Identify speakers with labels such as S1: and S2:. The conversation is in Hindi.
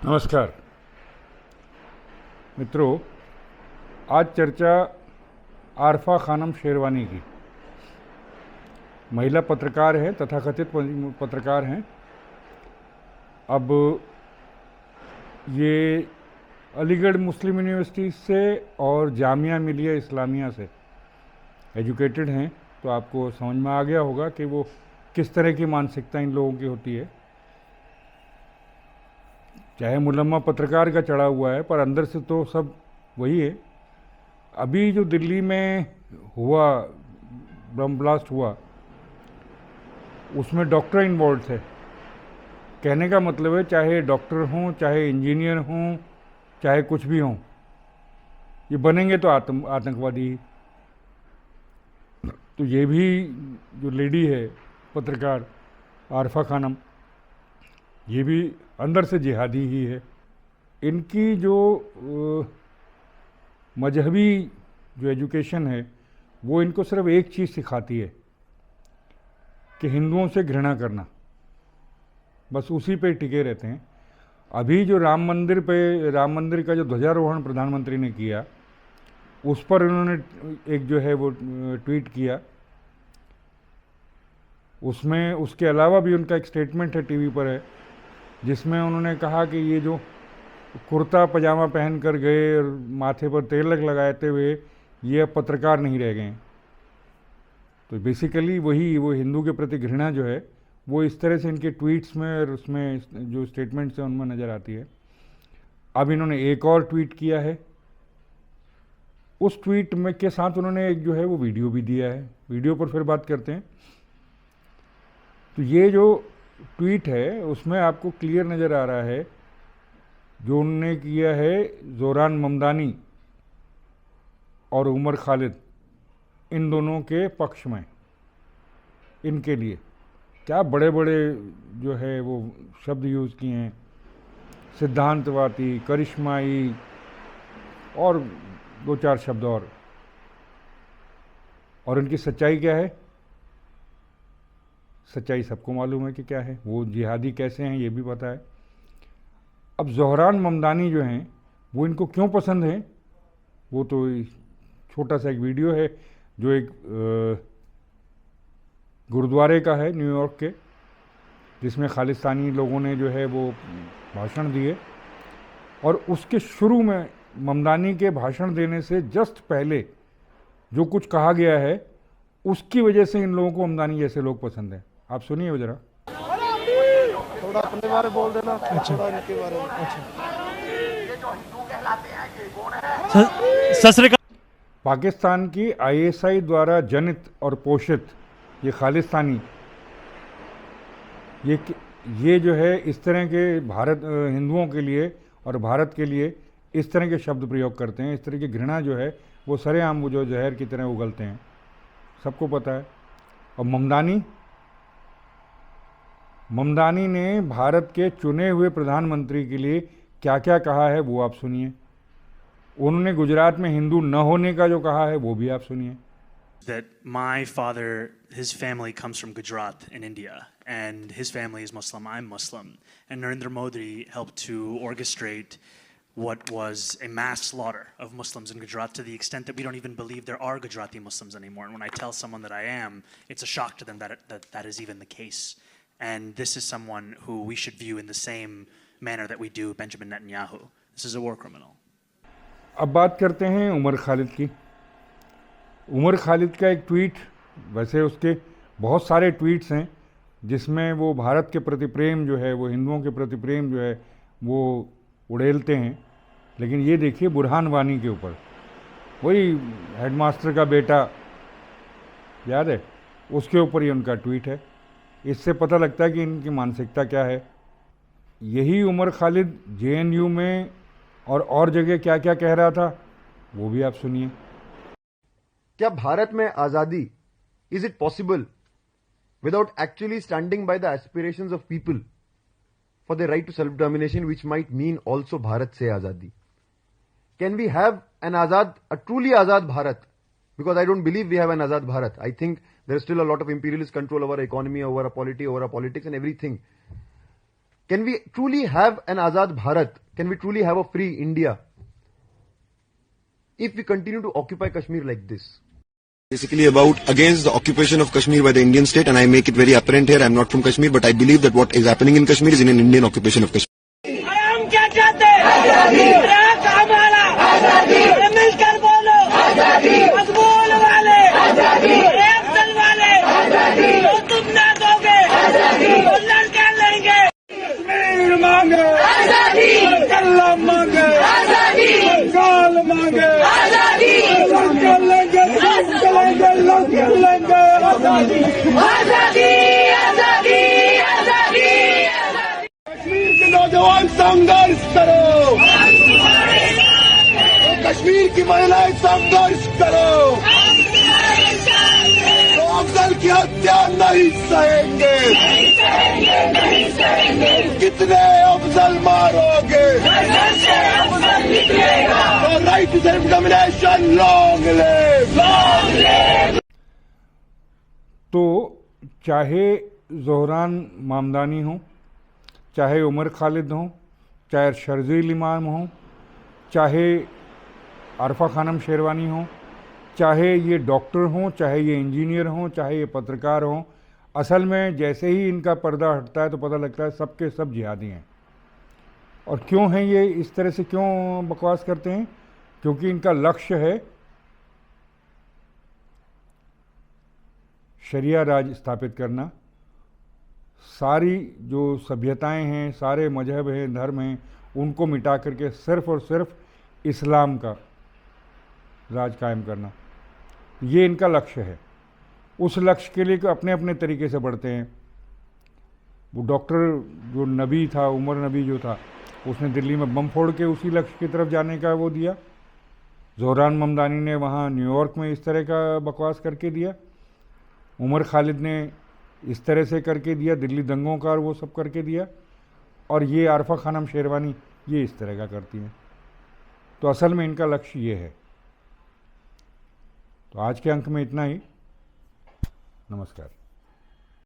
S1: नमस्कार मित्रों, आज चर्चा आरफा खानम शेरवानी की। महिला पत्रकार है, तथाकथित पत्रकार हैं। अब ये अलीगढ़ मुस्लिम यूनिवर्सिटी से और जामिया मिलिया इस्लामिया से एजुकेटेड हैं, तो आपको समझ में आ गया होगा कि वो किस तरह की मानसिकता इन लोगों की होती है। चाहे मुलम्मा पत्रकार का चढ़ा हुआ है, पर अंदर से तो सब वही है। अभी जो दिल्ली में हुआ, बम ब्लास्ट हुआ, उसमें डॉक्टर इन्वॉल्व थे। कहने का मतलब है, चाहे डॉक्टर हों, चाहे इंजीनियर हों, चाहे कुछ भी हों, ये बनेंगे तो आतंकवादी ही। तो ये भी जो लेडी है पत्रकार आरफा खानम, ये भी अंदर से जिहादी ही है। इनकी जो मजहबी जो एजुकेशन है, वो इनको सिर्फ एक चीज़ सिखाती है कि हिंदुओं से घृणा करना। बस उसी पे टिके रहते हैं। अभी जो राम मंदिर का जो ध्वजारोहण प्रधानमंत्री ने किया, उस पर उन्होंने एक जो है वो ट्वीट किया। उसमें उसके अलावा भी उनका एक स्टेटमेंट है, टीवी पर है, जिसमें उन्होंने कहा कि ये जो कुर्ता पजामा पहन कर गए और माथे पर तिलक लगाते हुए, ये अब पत्रकार नहीं रह गए। तो बेसिकली वो हिंदू के प्रति घृणा जो है, वो इस तरह से इनके ट्वीट्स में और उसमें जो स्टेटमेंट्स हैं उनमें नज़र आती है। अब इन्होंने एक और ट्वीट किया है। उस ट्वीट में के साथ उन्होंने एक जो है वो वीडियो भी दिया है। वीडियो पर फिर बात करते हैं। तो ये जो ट्वीट है, उसमें आपको क्लियर नज़र आ रहा है, जो उन्होंने किया है जोरान ममदानी और उमर खालिद, इन दोनों के पक्ष में, इनके लिए क्या बड़े बड़े जो है वो शब्द यूज़ किए हैं, सिद्धांतवादी, करिश्माई और दो चार शब्द और इनकी सच्चाई क्या है? सच्चाई सबको मालूम है कि क्या है। वो जिहादी कैसे हैं ये भी पता है। अब जोहरान ममदानी जो हैं, वो इनको क्यों पसंद हैं, वो तो छोटा सा एक वीडियो है जो एक गुरुद्वारे का है न्यूयॉर्क के, जिसमें खालिस्तानी लोगों ने जो है वो भाषण दिए। और उसके शुरू में ममदानी के भाषण देने से जस्ट पहले जो कुछ कहा गया है, उसकी वजह से इन लोगों को ममदानी जैसे लोग पसंद हैं। आप सुनिए वो जरा।
S2: थोड़ा अपने बारे में बोल देना।
S3: अच्छा,
S2: थोड़ा इनके बारे में।
S3: अच्छा। सत श्री अकाल।
S1: पाकिस्तान की आईएसआई द्वारा जनित और पोषित ये खालिस्तानी, ये जो है इस तरह के हिंदुओं के लिए और भारत के लिए इस तरह के शब्द प्रयोग करते हैं। इस तरह की घृणा जो है वो सरेआम वो जो जहर की तरह उगलते हैं, सबको पता है। और ममदानी ने भारत के चुने हुए प्रधानमंत्री के लिए क्या क्या कहा है, वो आप सुनिए। उन्होंने गुजरात में हिंदू न होने का जो कहा है, वो भी आप सुनिए।
S4: That my father, his family comes from Gujarat in India, and his family is Muslim, I'm Muslim. And Narendra Modi helped to orchestrate what was a mass slaughter of Muslims in Gujarat, to the extent that we don't even believe there are Gujarati Muslims anymore. And when I tell someone that I am, it's a shock to them that is even the case. And this is someone who we should view in the same manner that we do Benjamin Netanyahu. This is a war criminal.
S1: अब बात करते हैं उमर खालिद की। उमर खालिद का एक ट्वीट, वैसे उसके बहुत सारे ट्वीट्स हैं जिसमें वो भारत के प्रति प्रेम जो है, वो हिंदुओं के प्रति प्रेम जो है वो उड़ेलते हैं। लेकिन ये देखिए बुरहान वानी के ऊपर, वही हेडमास्टर का बेटा याद है, उसके ऊपर ही उनका ट्वीट है। इससे पता लगता है कि इनकी मानसिकता क्या है। यही उमर खालिद जेएनयू में और जगह क्या क्या कह रहा था, वो भी आप सुनिए।
S2: क्या भारत में आजादी, is it possible without actually standing by the aspirations of people for the right to self domination, which might mean also Bharat से आजादी? Can we have an azad, a truly azad Bharat? Because I don't believe we have an Azad Bharat. I think there is still a lot of imperialist control over our economy, over our polity, over our politics and everything. Can we truly have an Azad Bharat? Can we truly have a free India if we continue to occupy Kashmir like this?
S5: Basically about against the occupation of Kashmir by the Indian state, and I make it very apparent here, I am not from Kashmir, but I believe that what is happening in Kashmir is in an Indian occupation of Kashmir.
S6: हम क्या चाहते हैं? हक हमारा, मिलकर बोलो, मजबूर वाले, एक दल वाले, जो तुम ना दोगे, वो लड़के लेंगे। कश्मीर मांगे, कल्ला मांगे, गाल मांगे, लड़के लेंगे, लड़के लेंगे, आजादी, आजादी, आजादी, आजादी। कश्मीर के नौजवान संघर्ष करो, कश्मीर की महिलाएं संघर्ष करो, तो अफजल की हत्या नहीं सहेंगे, कितने अफजल मारोगे, तो right to self determination long live.
S1: तो चाहे ज़ोहरान मामदानी हो, चाहे उमर खालिद हो, चाहे शर्जील इमाम हो, चाहे आरफा खानम शेरवानी हो, चाहे ये डॉक्टर हों, चाहे ये इंजीनियर हों, चाहे ये पत्रकार हों, असल में जैसे ही इनका पर्दा हटता है तो पता लगता है सबके सब जिहादी हैं। और क्यों हैं ये इस तरह से, क्यों बकवास करते हैं? क्योंकि इनका लक्ष्य है शरिया राज स्थापित करना। सारी जो सभ्यताएं हैं, सारे मजहब हैं, धर्म हैं, उनको मिटा करके सिर्फ़ और सिर्फ इस्लाम का राज कायम करना, ये इनका लक्ष्य है। उस लक्ष्य के लिए अपने अपने तरीके से बढ़ते हैं। वो डॉक्टर जो नबी था, उमर नबी जो था, उसने दिल्ली में बम फोड़ के उसी लक्ष्य की तरफ जाने का वो दिया। ज़ोहरान ममदानी ने वहाँ न्यूयॉर्क में इस तरह का बकवास करके दिया। उमर खालिद ने इस तरह से करके दिया, दिल्ली दंगों का वो सब करके दिया। और ये आरफा खानम शेरवानी ये इस तरह का करती हैं। तो असल में इनका लक्ष्य ये है। तो आज के अंक में इतना ही। नमस्कार।